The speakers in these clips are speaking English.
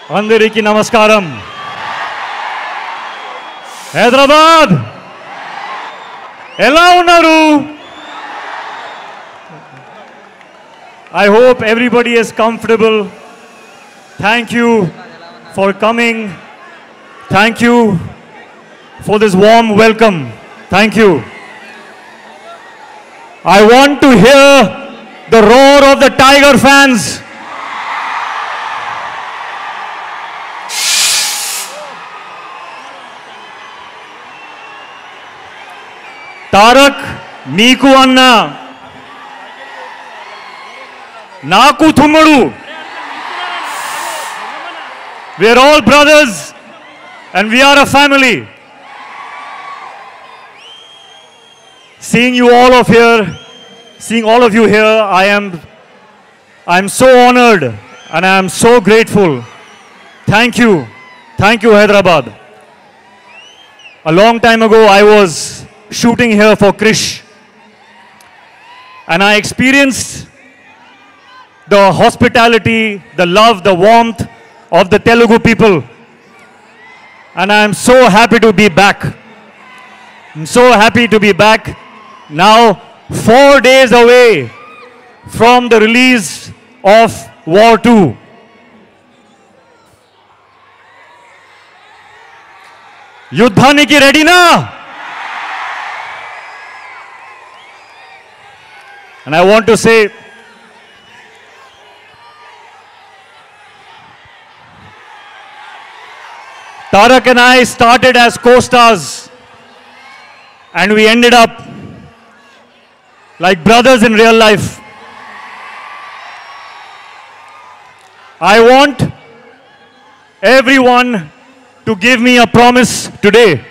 Andariki Namaskaram. Hyderabad. Ela unnaru. I hope everybody is comfortable. Thank you for coming. Thank you for this warm welcome. Thank you. I want to hear the roar of the Tiger fans. Tarak, Niku Anna, Naku Thumuru. We are all brothers and we are a family. Seeing you all of here, seeing all of you here, I am so honored and I am so grateful. Thank you. Thank you, Hyderabad. A long time ago, I was shooting here for Krish. And I experienced the hospitality, the love, the warmth of the Telugu people. And I am so happy to be back. I'm so happy to be back. Now, 4 days away from the release of War 2. Yuddhaniki ready na? And I want to say, Tarak and I started as co-stars and we ended up like brothers in real life. I want everyone to give me a promise today.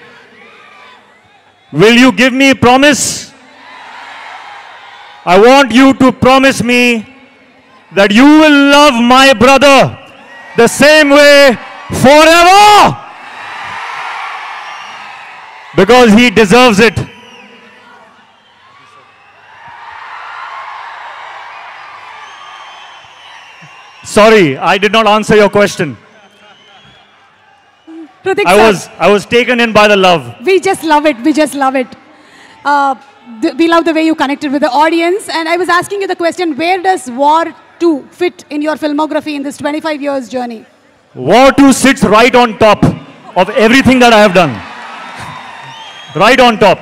Will you give me a promise? I want you to promise me that you will love my brother the same way forever. Because he deserves it. Sorry, I did not answer your question. Hritik I was taken in by the love. We just love it. We just love it. We love the way you connected with the audience. And I was asking you the question, where does War 2 fit in your filmography in this 25 years journey? War 2 sits right on top of everything that I have done. Right on top.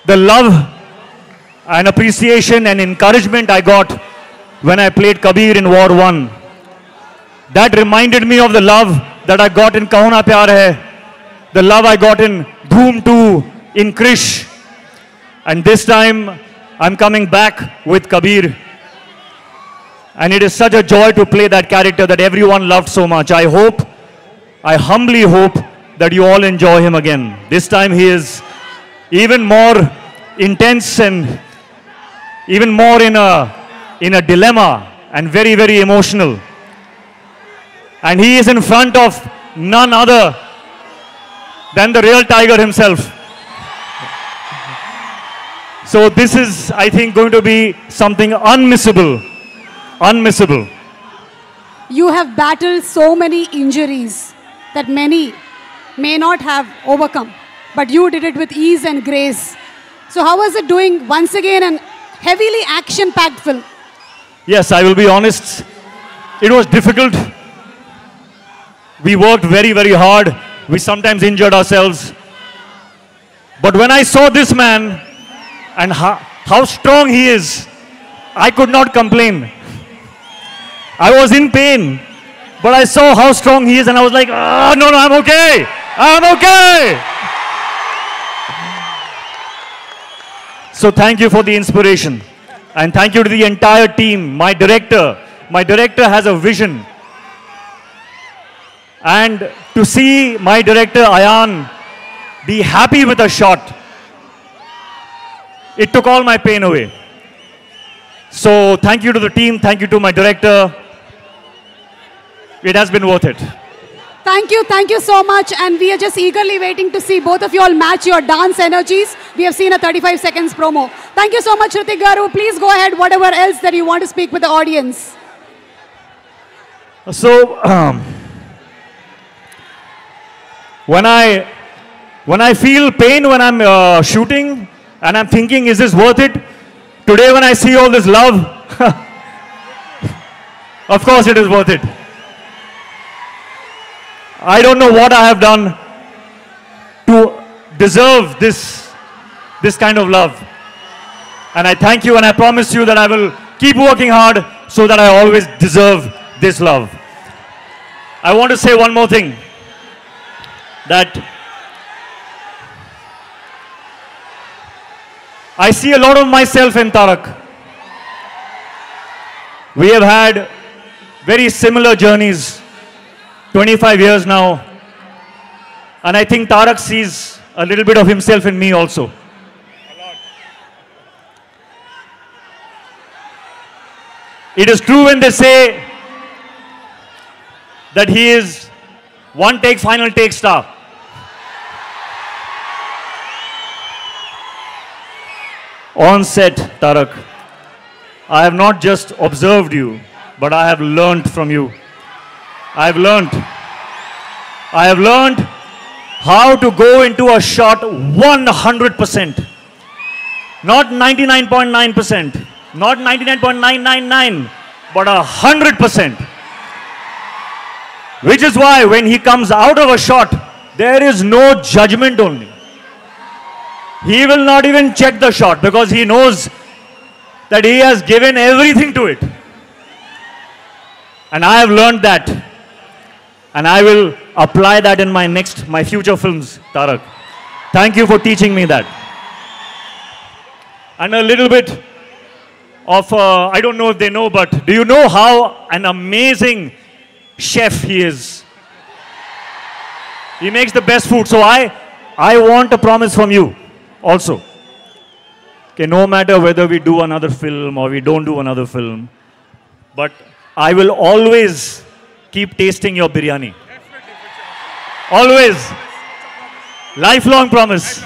The love and appreciation and encouragement I got when I played Kabir in War 1. That reminded me of the love that I got in Kaho Na Pyar Hai, the love I got in Dhoom 2, in Krish. And this time, I'm coming back with Kabir. And it is such a joy to play that character that everyone loved so much. I humbly hope that you all enjoy him again. This time he is even more intense and even more in a dilemma and very, very emotional. And he is in front of none other than the real Tiger himself. So this is, I think, going to be something unmissable. Unmissable. You have battled so many injuries that many may not have overcome. But you did it with ease and grace. So how was it doing once again an heavily action-packed film? Yes, I will be honest. It was difficult. We worked very, very hard. We sometimes injured ourselves. But when I saw this man and how strong he is, I could not complain. I was in pain, but I saw how strong he is and I was like, oh, no, I'm okay. I'm okay. So thank you for the inspiration. And thank you to the entire team, my director. My director has a vision. And to see my director, Ayan, be happy with a shot, it took all my pain away. So thank you to the team, thank you to my director. It has been worth it. Thank you so much. And we are just eagerly waiting to see both of you all match your dance energies. We have seen a 35 seconds promo. Thank you so much, Hritik Garu. Please go ahead, whatever else that you want to speak with the audience. So, when I feel pain when I'm shooting and I'm thinking, is this worth it? Today when I see all this love, of course it is worth it. I don't know what I have done to deserve this kind of love. And I thank you and I promise you that I will keep working hard so that I always deserve this love. I want to say one more thing, that I see a lot of myself in Tarak. We have had very similar journeys, 25 years now. And I think Tarak sees a little bit of himself in me also. It is true when they say that he is one take, final take star. On set, Tarak, I have not just observed you, but I have learned from you. I have learned how to go into a shot 100%. Not 99.9%, not 99.999, but 100%. Which is why when he comes out of a shot, there is no judgment only. He will not even check the shot because he knows that he has given everything to it. And I have learned that. And I will apply that in my future films, Tarak. Thank you for teaching me that. And a little bit of, I don't know if they know, but do you know how an amazing chef he is? He makes the best food. So I want a promise from you also. Okay, no matter whether we do another film or we don't do another film, but I will always keep tasting your biryani. Always. Lifelong promise.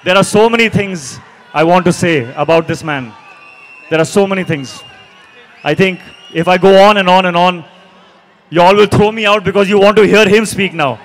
There are so many things I want to say about this man. There are so many things. I think if I go on and on and on, you all will throw me out because you want to hear him speak now.